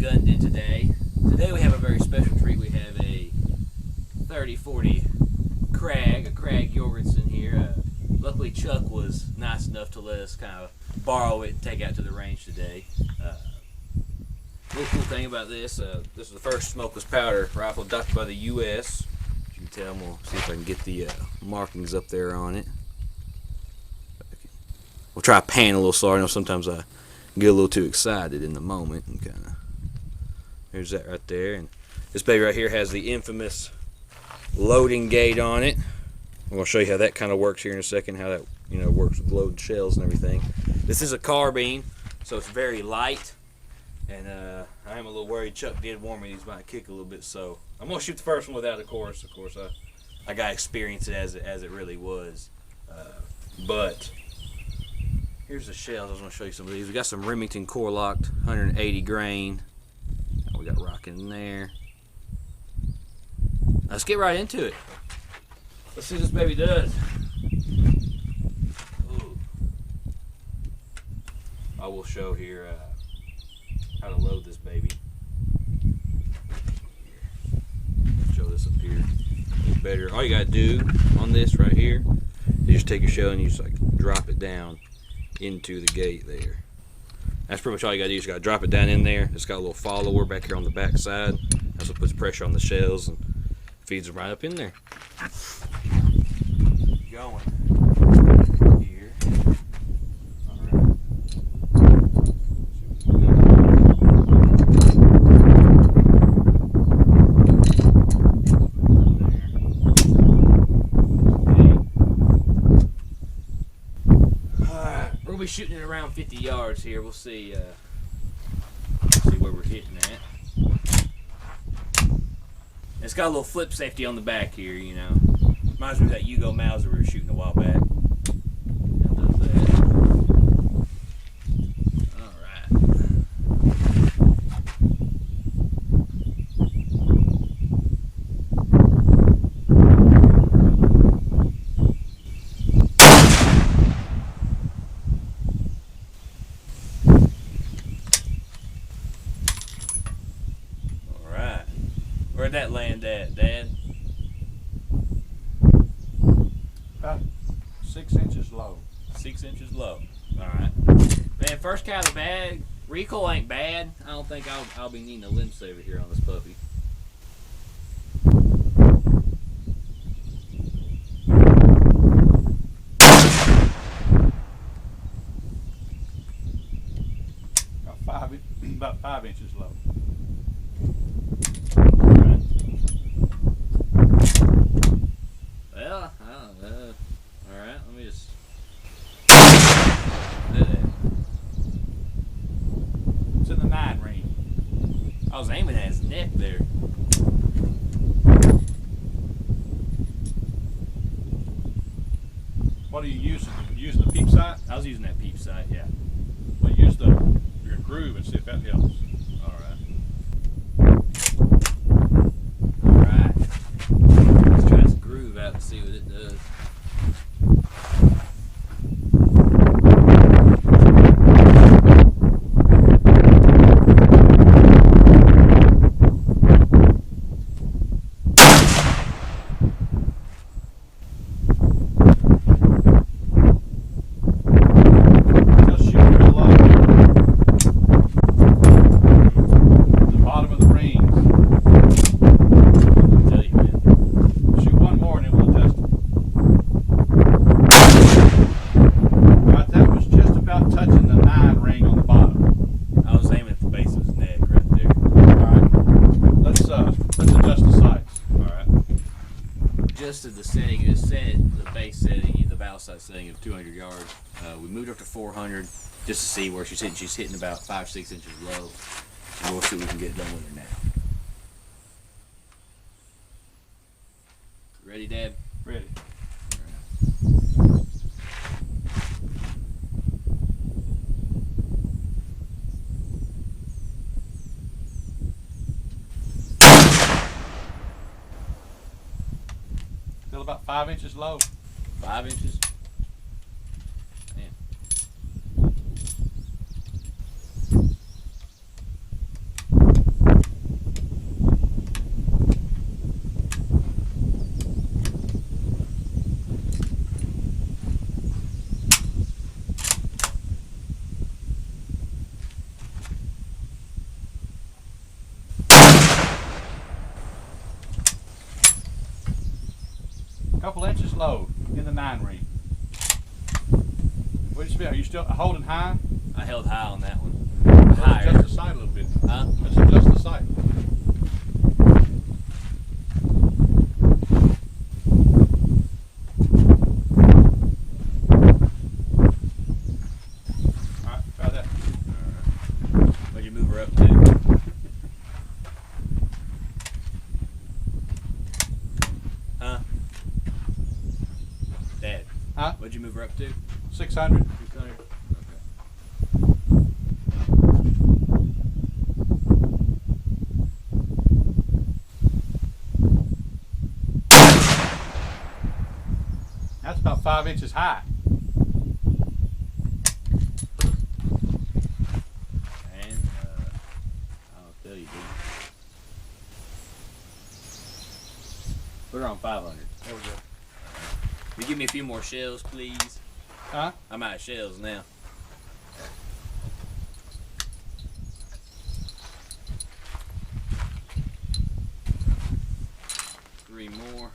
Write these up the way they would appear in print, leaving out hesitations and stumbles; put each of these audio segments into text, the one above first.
gunned in today. Today we have a very special treat. We have a 3040 Krag, a Krag Jørgensen here. Luckily Chuck was nice enough to let us kind of borrow it and take it out to the range today. Real cool thing about this, this is the first smokeless powder rifle adopted by the U.S. As you can tell, we'll see if I can get the markings up there on it. We'll try to pan a little slower. I know sometimes I get a little too excited in the moment. And kind of, there's that right there. And this baby right here has the infamous loading gate on it. I'm going to show you how that kind of works here in a second, how that works with loaded shells and everything. This is a carbine, so it's very light. And I am a little worried. Chuck did warn me these might kick a little bit, so I'm going to shoot the first one without, of course. I got to experience it as it really was. But here's the shells. I was going to show you some of these. We got some Remington core locked 180 grain. We got rocking in there. Let's get right into it. Let's see what this baby does. Ooh. I will show here how to load this baby. Show this up here a little better. All you gotta do on this right here is just take your shell and you just like drop it down into the gate there. That's pretty much all you gotta do. You just gotta drop it down in there. It's got a little follower back here on the back side. That's what puts pressure on the shells and feeds them right up in there. Going here. All right. We'll be shooting it around 50 yards here. We'll see where we're hitting at. It's got a little flip safety on the back here, Reminds me of that Yugo Mauser we were shooting a while back. That does that. Alright. Where'd that land at, Dad? About 6 inches low. 6 inches low. Alright. Man, first out of the bag. Recoil ain't bad. I don't think I'll be needing a limb saver here on this puppy. About 5 inches low. Alright. Well, I don't know. Alright, let me just... It's in the 9 range. I was aiming at his neck there. What are you using? You using the peep sight? I was using that peep sight, yeah. Well, use your groove and see if that helps. Alright. Let's try this groove out and see what it does. Adjusted the setting. It set the base setting, the bow sight setting of 200 yards. We moved up to 400 just to see where she's hitting. She's hitting about 5-6 inches low. And we'll see what we can get done with her now. Ready, Dad? Ready. Still about 5 inches low. 5 inches? Man. slow in the 9 ring. Where'd you spin? Are you still holding high? I held high on that one. Let's Higher. adjust the sight a little bit. Huh? Let's adjust the sight. Alright, try that. What'd you move her up to? Huh? Dad. Huh? What'd you move her up to? 600. 600. Okay. That's about 5 inches high. And I'll tell you, dude. Put her on 500. There we go. Will you give me a few more shells, please? Huh? I'm out of shells now. Three more.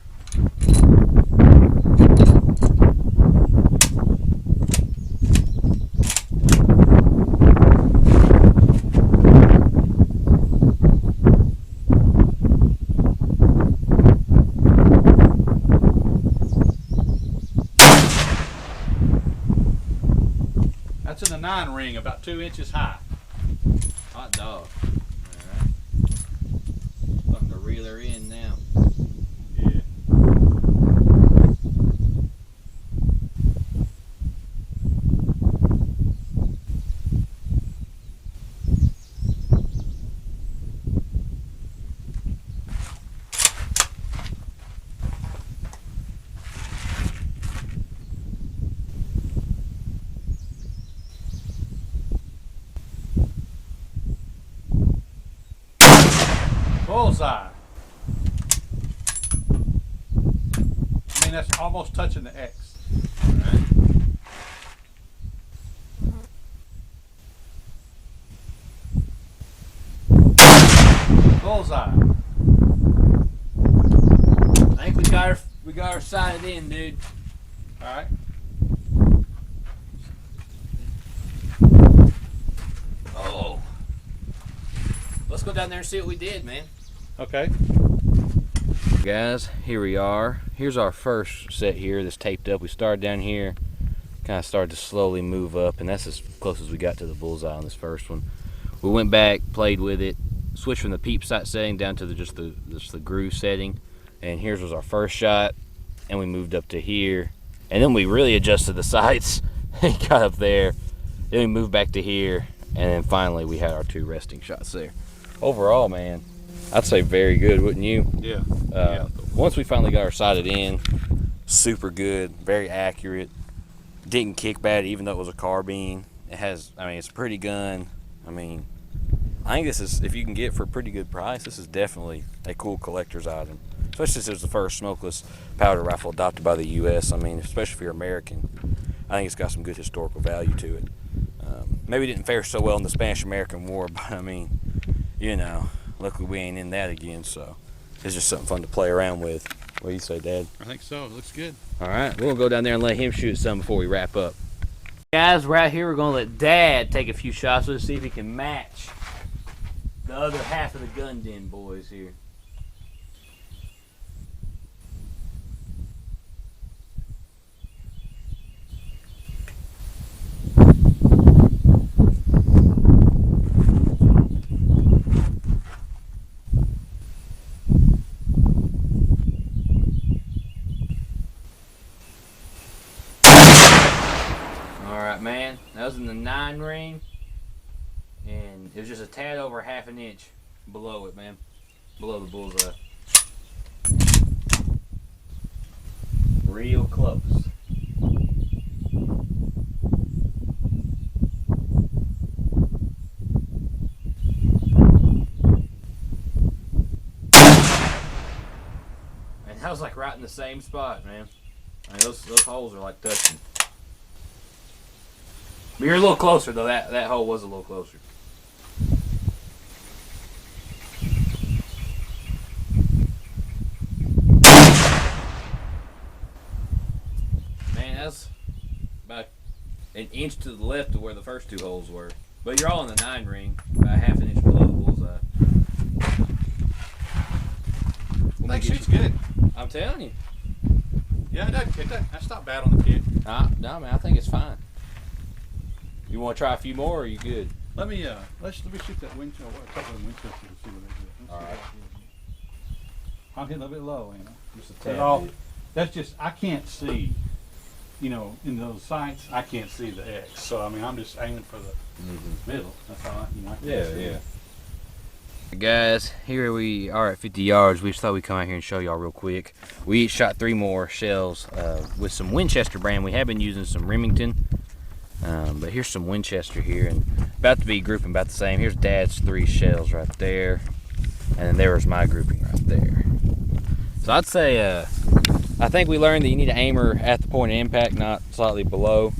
That's in the 9 ring, about 2 inches high. Hot dog. Alright. Starting to reel her in now. Yeah. Bullseye. I mean, that's almost touching the X. Alright. Bullseye. I think we got her sighted in, dude. All right. Oh. Let's go down there and see what we did, man. Okay. Guys, here we are. Here's our first set here that's taped up. We started down here, kind of started to slowly move up, and that's as close as we got to the bullseye on this first one. We went back, played with it, switched from the peep sight setting down to just the groove setting, and here's was our first shot, and we moved up to here, and then we really adjusted the sights and got up there. Then we moved back to here, and then finally we had our two resting shots there. Overall, man, I'd say very good, wouldn't you? Yeah. Once we finally got her sighted in, super good, very accurate. Didn't kick bad, even though it was a carbine. It has, I mean, it's a pretty gun. I mean, I think this is, if you can get it for a pretty good price, this is definitely a cool collector's item. Especially since it was the first smokeless powder rifle adopted by the U.S. I mean, especially if you're American, I think it's got some good historical value to it. Maybe it didn't fare so well in the Spanish-American War, but I mean, you know, luckily we ain't in that again, so it's just something fun to play around with. What do you say, Dad? I think so. It looks good. All right, we'll go down there and let him shoot some before we wrap up. Guys, we're out here. We're going to let Dad take a few shots. Let's see if he can match the other half of the gun den boys here. Man, that was in the 9 ring, and it was just a tad over half an inch below it, man, below the bullseye. Real close. And that was like right in the same spot, man. I mean, those holes are like touching. But you're a little closer, though. That hole was a little closer. about an inch to the left of where the first 2 holes were. But you're all in the 9 ring, about half an inch below the bullseye. I think she's good. I'm telling you. Yeah, that's not bad on the pit. No, man, I think it's fine. You want to try a few more, or are you good? Let me shoot that Winchester, a couple of Winchesters and see what they do. All right. I'm hitting a little bit low, you know. Just a That's tad all. bit. That's just, I can't see, you know, in those sights, I can't see the X. So I mean, I'm just aiming for the middle. That's all. I can't see. Guys, here we are at 50 yards. We just thought we'd come out here and show y'all real quick. We each shot 3 more shells with some Winchester brand. We have been using some Remington, but here's some Winchester here, and about to be grouping about the same. Here's Dad's 3 shells right there, and then there was my grouping right there. So I'd say, I think we learned that you need to aim her at the point of impact, not slightly below.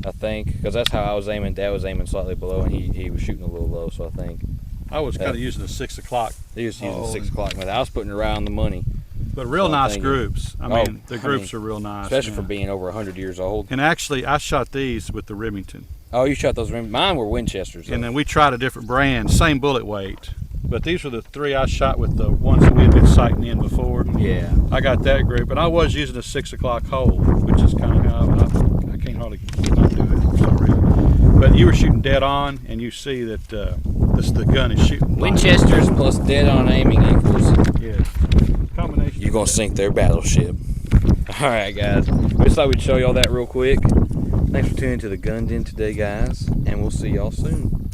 I think, because that's how I was aiming. Dad was aiming slightly below, and he was shooting a little low. So I think I was kind of using the 6 o'clock. he was using 6 o'clock method. I was putting it right on the money. But real nice thinking. groups. I mean, the groups are real nice. Especially for being over 100 years old. And actually, I shot these with the Remington. Oh, you shot those mine were Winchesters. And then we tried a different brand, same bullet weight. But these were the 3 I shot with the ones that we had been sighting in before. Yeah. I got that group, and I was using a 6 o'clock hole, which is kind of how I can't hardly not do it for some reason. But you were shooting dead on, and you see that the gun is shooting. Winchesters plus dead on aiming equals. Yeah. Combination. You're gonna sink their battleship. All right, guys. We just thought we'd show y'all that real quick. Thanks for tuning to the Gun Den today, guys, and we'll see y'all soon.